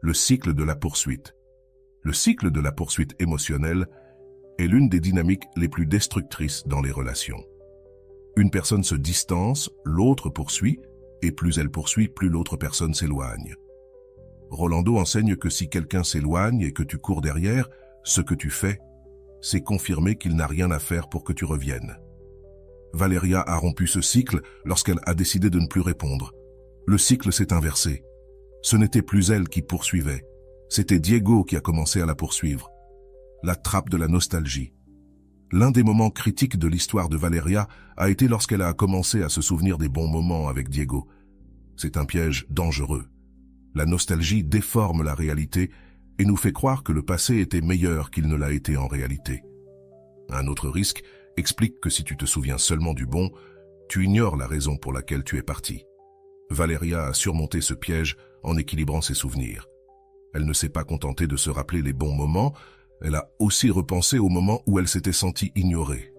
Le cycle de la poursuite. Le cycle de la poursuite émotionnelle est l'une des dynamiques les plus destructrices dans les relations. Une personne se distance, l'autre poursuit, et plus elle poursuit, plus l'autre personne s'éloigne. Rolando enseigne que si quelqu'un s'éloigne et que tu cours derrière, ce que tu fais, c'est confirmer qu'il n'a rien à faire pour que tu reviennes. Valeria a rompu ce cycle lorsqu'elle a décidé de ne plus répondre. Le cycle s'est inversé. Ce n'était plus elle qui poursuivait, c'était Diego qui a commencé à la poursuivre. La trappe de la nostalgie. L'un des moments critiques de l'histoire de Valeria a été lorsqu'elle a commencé à se souvenir des bons moments avec Diego. C'est un piège dangereux. La nostalgie déforme la réalité et nous fait croire que le passé était meilleur qu'il ne l'a été en réalité. Un autre risque explique que si tu te souviens seulement du bon, tu ignores la raison pour laquelle tu es parti. Valeria a surmonté ce piège en équilibrant ses souvenirs. Elle ne s'est pas contentée de se rappeler les bons moments, elle a aussi repensé au moment où elle s'était sentie ignorée.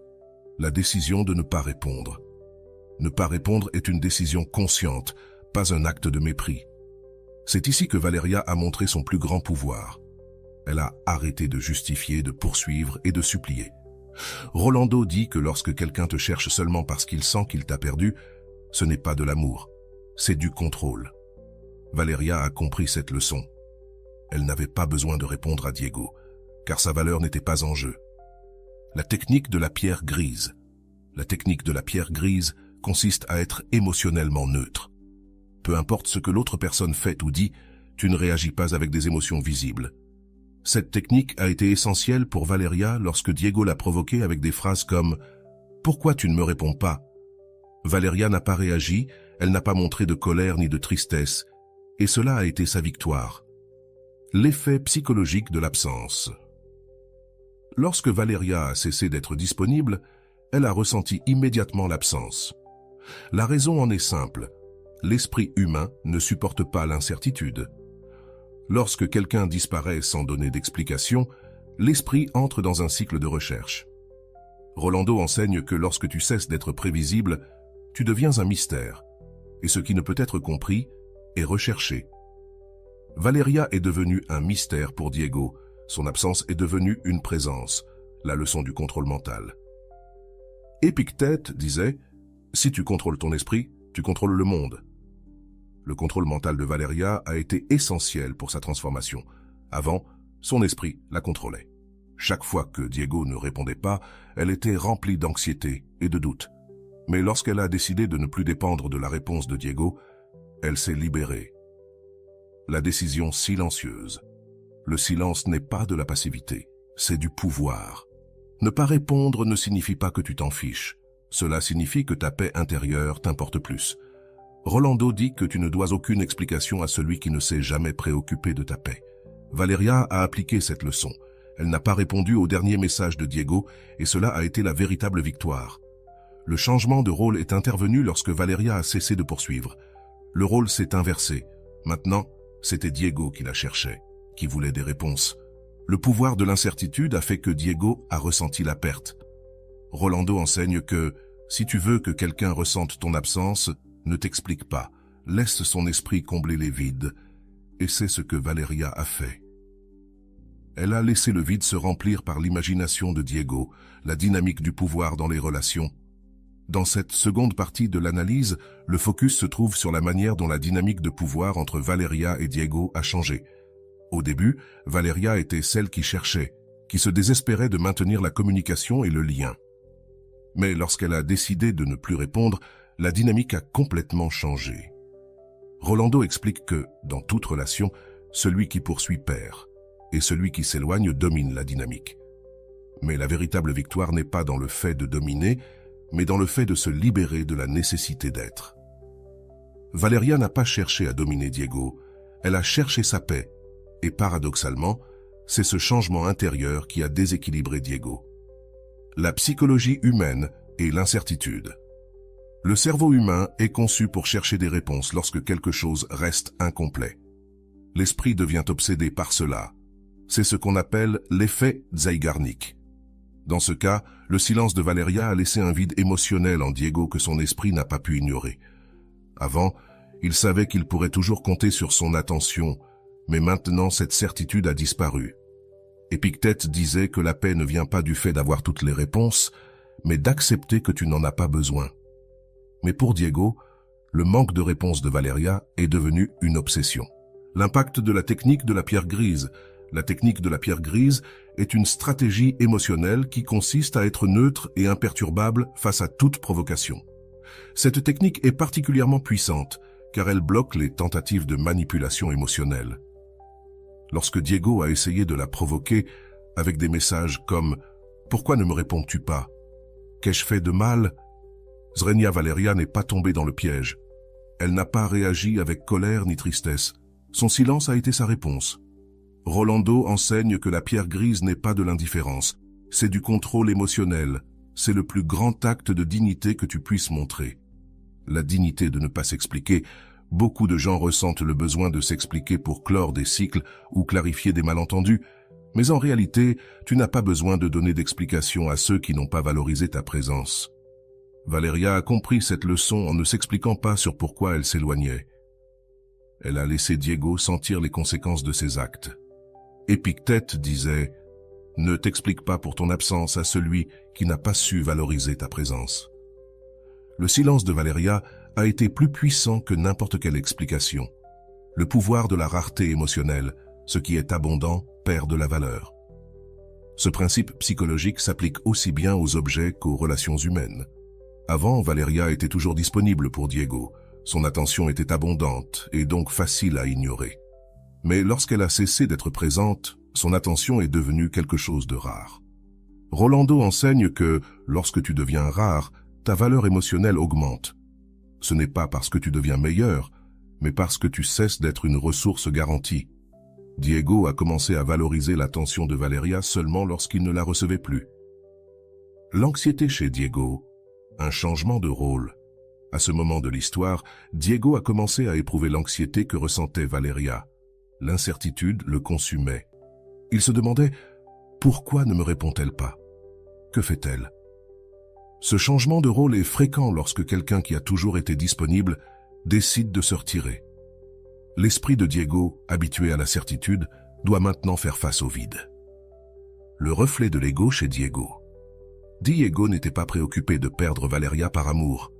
La décision de ne pas répondre. Ne pas répondre est une décision consciente, pas un acte de mépris. C'est ici que Valeria a montré son plus grand pouvoir. Elle a arrêté de justifier, de poursuivre et de supplier. Rolando dit que lorsque quelqu'un te cherche seulement parce qu'il sent qu'il t'a perdu, ce n'est pas de l'amour, c'est du contrôle. Valeria a compris cette leçon. Elle n'avait pas besoin de répondre à Diego, car sa valeur n'était pas en jeu. La technique de la pierre grise. La technique de la pierre grise consiste à être émotionnellement neutre. Peu importe ce que l'autre personne fait ou dit, tu ne réagis pas avec des émotions visibles. Cette technique a été essentielle pour Valeria lorsque Diego l'a provoquée avec des phrases comme « Pourquoi tu ne me réponds pas ?» Valeria n'a pas réagi, elle n'a pas montré de colère ni de tristesse, et cela a été sa victoire. L'effet psychologique de l'absence. Lorsque Valeria a cessé d'être disponible, elle a ressenti immédiatement l'absence. La raison en est simple. L'esprit humain ne supporte pas l'incertitude. Lorsque quelqu'un disparaît sans donner d'explication, l'esprit entre dans un cycle de recherche. Rolando enseigne que lorsque tu cesses d'être prévisible, tu deviens un mystère, et ce qui ne peut être compris est recherché. Valeria est devenue un mystère pour Diego, son absence est devenue une présence, la leçon du contrôle mental. Épictète disait « Si tu contrôles ton esprit, tu contrôles le monde ». Le contrôle mental de Valeria a été essentiel pour sa transformation. Avant, son esprit la contrôlait. Chaque fois que Diego ne répondait pas, elle était remplie d'anxiété et de doute. Mais lorsqu'elle a décidé de ne plus dépendre de la réponse de Diego, elle s'est libérée. La décision silencieuse. Le silence n'est pas de la passivité, c'est du pouvoir. Ne pas répondre ne signifie pas que tu t'en fiches. Cela signifie que ta paix intérieure t'importe plus. Rolando dit que tu ne dois aucune explication à celui qui ne s'est jamais préoccupé de ta paix. Valeria a appliqué cette leçon. Elle n'a pas répondu au dernier message de Diego et cela a été la véritable victoire. Le changement de rôle est intervenu lorsque Valeria a cessé de poursuivre. Le rôle s'est inversé. Maintenant, c'était Diego qui la cherchait, qui voulait des réponses. Le pouvoir de l'incertitude a fait que Diego a ressenti la perte. Rolando enseigne que, si tu veux que quelqu'un ressente ton absence, ne t'explique pas, laisse son esprit combler les vides. Et c'est ce que Valeria a fait. Elle a laissé le vide se remplir par l'imagination de Diego, la dynamique du pouvoir dans les relations. Dans cette seconde partie de l'analyse, le focus se trouve sur la manière dont la dynamique de pouvoir entre Valeria et Diego a changé. Au début, Valeria était celle qui cherchait, qui se désespérait de maintenir la communication et le lien. Mais lorsqu'elle a décidé de ne plus répondre, la dynamique a complètement changé. Rolando explique que, dans toute relation, celui qui poursuit perd, et celui qui s'éloigne domine la dynamique. Mais la véritable victoire n'est pas dans le fait de dominer, mais dans le fait de se libérer de la nécessité d'être. Valeria n'a pas cherché à dominer Diego, elle a cherché sa paix, et paradoxalement, c'est ce changement intérieur qui a déséquilibré Diego. La psychologie humaine et l'incertitude. Le cerveau humain est conçu pour chercher des réponses lorsque quelque chose reste incomplet. L'esprit devient obsédé par cela. C'est ce qu'on appelle l'effet Zeigarnik. Dans ce cas, le silence de Valeria a laissé un vide émotionnel en Diego que son esprit n'a pas pu ignorer. Avant, il savait qu'il pourrait toujours compter sur son attention, mais maintenant cette certitude a disparu. Épictète disait que la paix ne vient pas du fait d'avoir toutes les réponses, mais d'accepter que tu n'en as pas besoin. Mais pour Diego, le manque de réponse de Valeria est devenu une obsession. L'impact de la technique de la pierre grise. La technique de la pierre grise est une stratégie émotionnelle qui consiste à être neutre et imperturbable face à toute provocation. Cette technique est particulièrement puissante, car elle bloque les tentatives de manipulation émotionnelle. Lorsque Diego a essayé de la provoquer avec des messages comme « Pourquoi ne me réponds-tu pas ? Qu'ai-je fait de mal ?» Zrenia Valeria n'est pas tombée dans le piège. Elle n'a pas réagi avec colère ni tristesse. Son silence a été sa réponse. Rolando enseigne que la pierre grise n'est pas de l'indifférence, c'est du contrôle émotionnel, c'est le plus grand acte de dignité que tu puisses montrer. La dignité de ne pas s'expliquer, beaucoup de gens ressentent le besoin de s'expliquer pour clore des cycles ou clarifier des malentendus, mais en réalité, tu n'as pas besoin de donner d'explications à ceux qui n'ont pas valorisé ta présence. Valeria a compris cette leçon en ne s'expliquant pas sur pourquoi elle s'éloignait. Elle a laissé Diego sentir les conséquences de ses actes. Épictète disait « Ne t'explique pas pour ton absence à celui qui n'a pas su valoriser ta présence. » Le silence de Valeria a été plus puissant que n'importe quelle explication. Le pouvoir de la rareté émotionnelle, ce qui est abondant, perd de la valeur. Ce principe psychologique s'applique aussi bien aux objets qu'aux relations humaines. Avant, Valeria était toujours disponible pour Diego. Son attention était abondante et donc facile à ignorer. Mais lorsqu'elle a cessé d'être présente, son attention est devenue quelque chose de rare. Rolando enseigne que, lorsque tu deviens rare, ta valeur émotionnelle augmente. Ce n'est pas parce que tu deviens meilleur, mais parce que tu cesses d'être une ressource garantie. Diego a commencé à valoriser l'attention de Valeria seulement lorsqu'il ne la recevait plus. L'anxiété chez Diego, un changement de rôle. À ce moment de l'histoire, Diego a commencé à éprouver l'anxiété que ressentait Valeria. L'incertitude le consumait. Il se demandait « Pourquoi ne me répond-elle pas ? Que fait-elle » Ce changement de rôle est fréquent lorsque quelqu'un qui a toujours été disponible décide de se retirer. L'esprit de Diego, habitué à la certitude, doit maintenant faire face au vide. Le reflet de l'ego chez Diego. Diego n'était pas préoccupé de perdre Valeria par amour,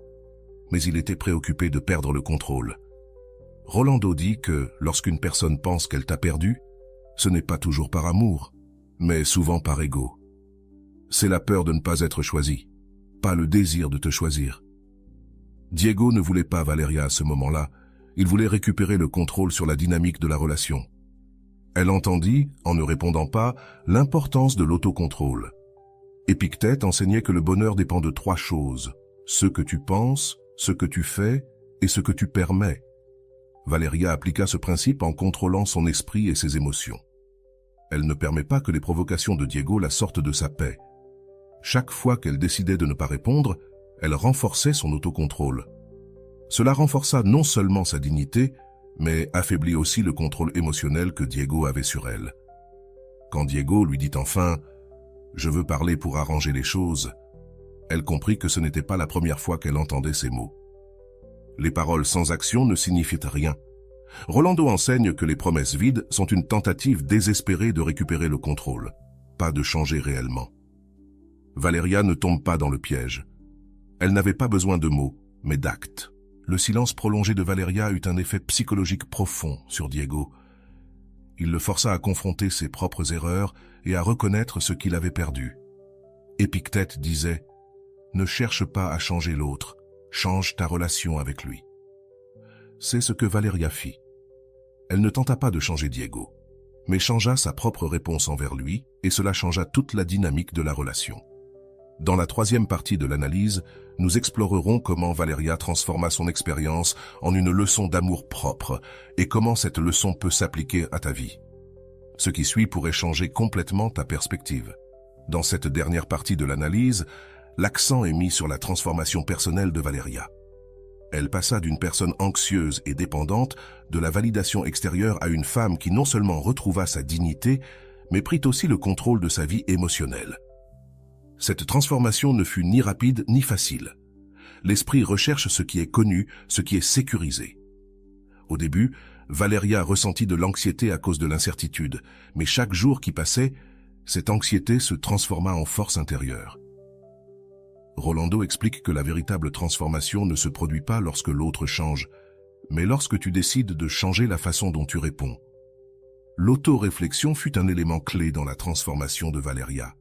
mais il était préoccupé de perdre le contrôle. Rolando dit que lorsqu'une personne pense qu'elle t'a perdu, ce n'est pas toujours par amour. mais souvent par ego. C'est la peur de ne pas être choisi, pas le désir de te choisir. Diego ne voulait pas Valeria à ce moment-là, il voulait récupérer le contrôle sur la dynamique de la relation. Elle entendit, en ne répondant pas, l'importance de l'autocontrôle. Épictète enseignait que le bonheur dépend de 3 choses, ce que tu penses, ce que tu fais et ce que tu permets. Valeria appliqua ce principe en contrôlant son esprit et ses émotions. Elle ne permet pas que les provocations de Diego la sortent de sa paix. Chaque fois qu'elle décidait de ne pas répondre, elle renforçait son autocontrôle. Cela renforça non seulement sa dignité, mais affaiblit aussi le contrôle émotionnel que Diego avait sur elle. Quand Diego lui dit enfin « Je veux parler pour arranger les choses », elle comprit que ce n'était pas la première fois qu'elle entendait ces mots. Les paroles sans action ne signifient rien. Rolando enseigne que les promesses vides sont une tentative désespérée de récupérer le contrôle, pas de changer réellement. Valeria ne tombe pas dans le piège. Elle n'avait pas besoin de mots, mais d'actes. Le silence prolongé de Valeria eut un effet psychologique profond sur Diego. Il le força à confronter ses propres erreurs et à reconnaître ce qu'il avait perdu. Épictète disait « Ne cherche pas à changer l'autre, change ta relation avec lui ». C'est ce que Valeria fit. Elle ne tenta pas de changer Diego, mais changea sa propre réponse envers lui et cela changea toute la dynamique de la relation. Dans la 3e partie de l'analyse, nous explorerons comment Valeria transforma son expérience en une leçon d'amour propre et comment cette leçon peut s'appliquer à ta vie. Ce qui suit pourrait changer complètement ta perspective. Dans cette dernière partie de l'analyse, l'accent est mis sur la transformation personnelle de Valeria. Elle passa d'une personne anxieuse et dépendante de la validation extérieure à une femme qui non seulement retrouva sa dignité, mais prit aussi le contrôle de sa vie émotionnelle. Cette transformation ne fut ni rapide ni facile. L'esprit recherche ce qui est connu, ce qui est sécurisé. Au début, Valeria ressentit de l'anxiété à cause de l'incertitude, mais chaque jour qui passait, cette anxiété se transforma en force intérieure. Rolando explique que la véritable transformation ne se produit pas lorsque l'autre change, mais lorsque tu décides de changer la façon dont tu réponds. L'auto-réflexion fut un élément clé dans la transformation de Valeria.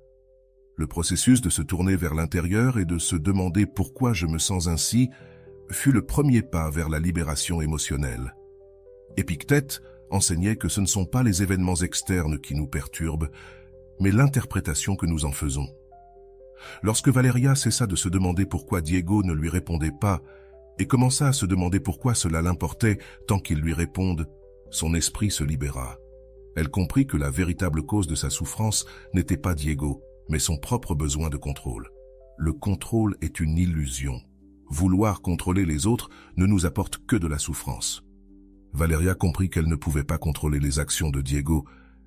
Le processus de se tourner vers l'intérieur et de se demander pourquoi je me sens ainsi fut le premier pas vers la libération émotionnelle. Épictète enseignait que ce ne sont pas les événements externes qui nous perturbent, mais l'interprétation que nous en faisons. Lorsque Valeria cessa de se demander pourquoi Diego ne lui répondait pas et commença à se demander pourquoi cela l'importait tant qu'il lui réponde, son esprit se libéra. Elle comprit que la véritable cause de sa souffrance n'était pas Diego, mais son propre besoin de contrôle. Le contrôle est une illusion. Vouloir contrôler les autres ne nous apporte que de la souffrance. Valeria comprit qu'elle ne pouvait pas contrôler les actions de Diego,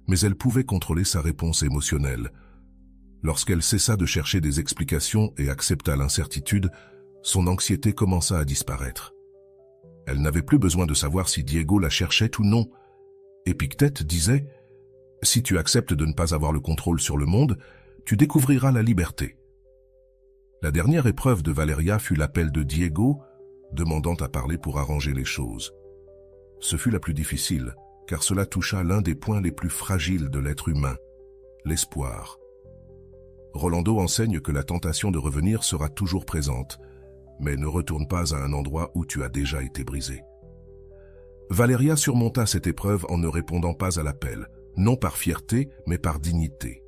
mais elle pouvait contrôler sa réponse émotionnelle. Lorsqu'elle cessa de chercher des explications et accepta l'incertitude, son anxiété commença à disparaître. Elle n'avait plus besoin de savoir si Diego la cherchait ou non. Épictète disait « Si tu acceptes de ne pas avoir le contrôle sur le monde, tu découvriras la liberté. » La dernière épreuve de Valeria fut l'appel de Diego, demandant à parler pour arranger les choses. Ce fut la plus difficile, car cela toucha l'un des points les plus fragiles de l'être humain, l'espoir. Rolando enseigne que la tentation de revenir sera toujours présente, mais ne retourne pas à un endroit où tu as déjà été brisé. Valeria surmonta cette épreuve en ne répondant pas à l'appel, non par fierté, mais par dignité.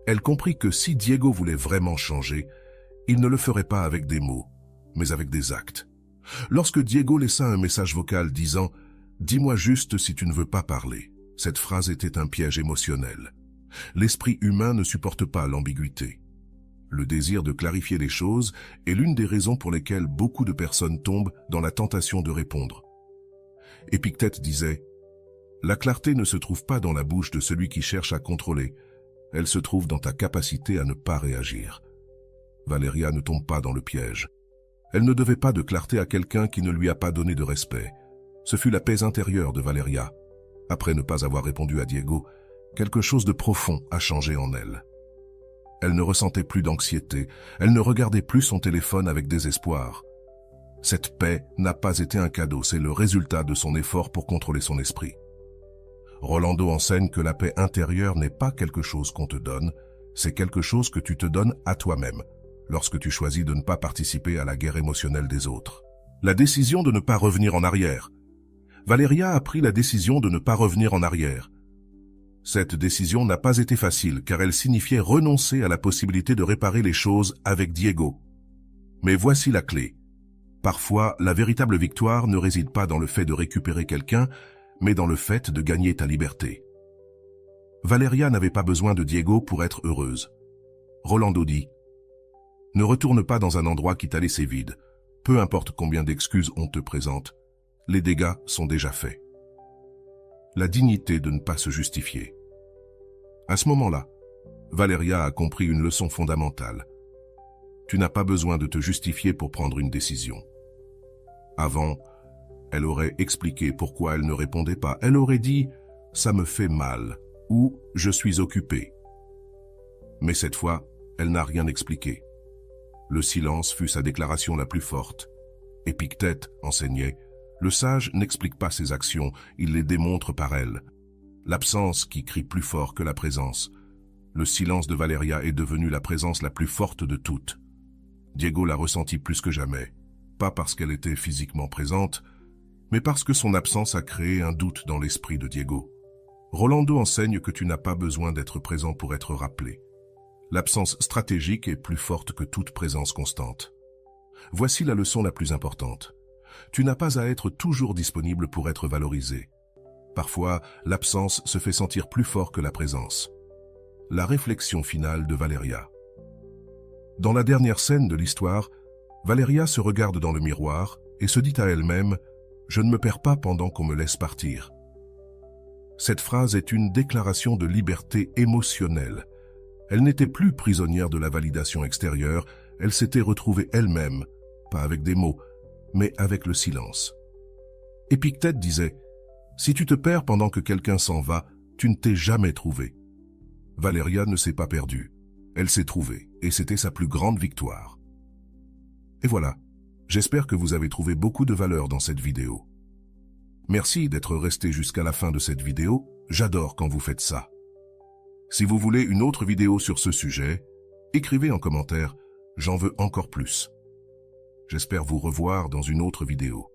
Elle comprit que si Diego voulait vraiment changer, il ne le ferait pas avec des mots, mais avec des actes. Lorsque Diego laissa un message vocal disant « Dis-moi juste si tu ne veux pas parler », cette phrase était un piège émotionnel. L'esprit humain ne supporte pas l'ambiguïté. Le désir de clarifier les choses est l'une des raisons pour lesquelles beaucoup de personnes tombent dans la tentation de répondre. Épictète disait « La clarté ne se trouve pas dans la bouche de celui qui cherche à contrôler, elle se trouve dans ta capacité à ne pas réagir. » Valeria ne tombe pas dans le piège. Elle ne devait pas de clarté à quelqu'un qui ne lui a pas donné de respect. Ce fut la paix intérieure de Valeria. Après ne pas avoir répondu à Diego, quelque chose de profond a changé en elle. Elle ne ressentait plus d'anxiété, elle ne regardait plus son téléphone avec désespoir. Cette paix n'a pas été un cadeau, c'est le résultat de son effort pour contrôler son esprit. Rolando enseigne que la paix intérieure n'est pas quelque chose qu'on te donne, c'est quelque chose que tu te donnes à toi-même, lorsque tu choisis de ne pas participer à la guerre émotionnelle des autres. La décision de ne pas revenir en arrière. Valeria a pris la décision de ne pas revenir en arrière. Cette décision n'a pas été facile car elle signifiait renoncer à la possibilité de réparer les choses avec Diego. Mais voici la clé. Parfois, la véritable victoire ne réside pas dans le fait de récupérer quelqu'un, mais dans le fait de gagner ta liberté. Valeria n'avait pas besoin de Diego pour être heureuse. Rolando dit « Ne retourne pas dans un endroit qui t'a laissé vide. Peu importe combien d'excuses on te présente, les dégâts sont déjà faits. » La dignité de ne pas se justifier. À ce moment-là, Valeria a compris une leçon fondamentale. Tu n'as pas besoin de te justifier pour prendre une décision. Avant, elle aurait expliqué pourquoi elle ne répondait pas. Elle aurait dit « ça me fait mal » ou « je suis occupée ». Mais cette fois, elle n'a rien expliqué. Le silence fut sa déclaration la plus forte. Épictète enseignait « le sage n'explique pas ses actions, il les démontre par elles ». L'absence qui crie plus fort que la présence. Le silence de Valeria est devenu la présence la plus forte de toutes. Diego l'a ressenti plus que jamais, pas parce qu'elle était physiquement présente, mais parce que son absence a créé un doute dans l'esprit de Diego. Rolando enseigne que tu n'as pas besoin d'être présent pour être rappelé. L'absence stratégique est plus forte que toute présence constante. Voici la leçon la plus importante. Tu n'as pas à être toujours disponible pour être valorisé. Parfois, l'absence se fait sentir plus fort que la présence. La réflexion finale de Valeria. Dans la dernière scène de l'histoire, Valeria se regarde dans le miroir et se dit à elle-même « Je ne me perds pas pendant qu'on me laisse partir ». Cette phrase est une déclaration de liberté émotionnelle. Elle n'était plus prisonnière de la validation extérieure, elle s'était retrouvée elle-même, pas avec des mots, mais avec le silence. Épictète disait « Si tu te perds pendant que quelqu'un s'en va, tu ne t'es jamais trouvé ». Valeria ne s'est pas perdue. Elle s'est trouvée, et c'était sa plus grande victoire. Et voilà, j'espère que vous avez trouvé beaucoup de valeur dans cette vidéo. Merci d'être resté jusqu'à la fin de cette vidéo, j'adore quand vous faites ça. Si vous voulez une autre vidéo sur ce sujet, écrivez en commentaire « J'en veux encore plus ». J'espère vous revoir dans une autre vidéo.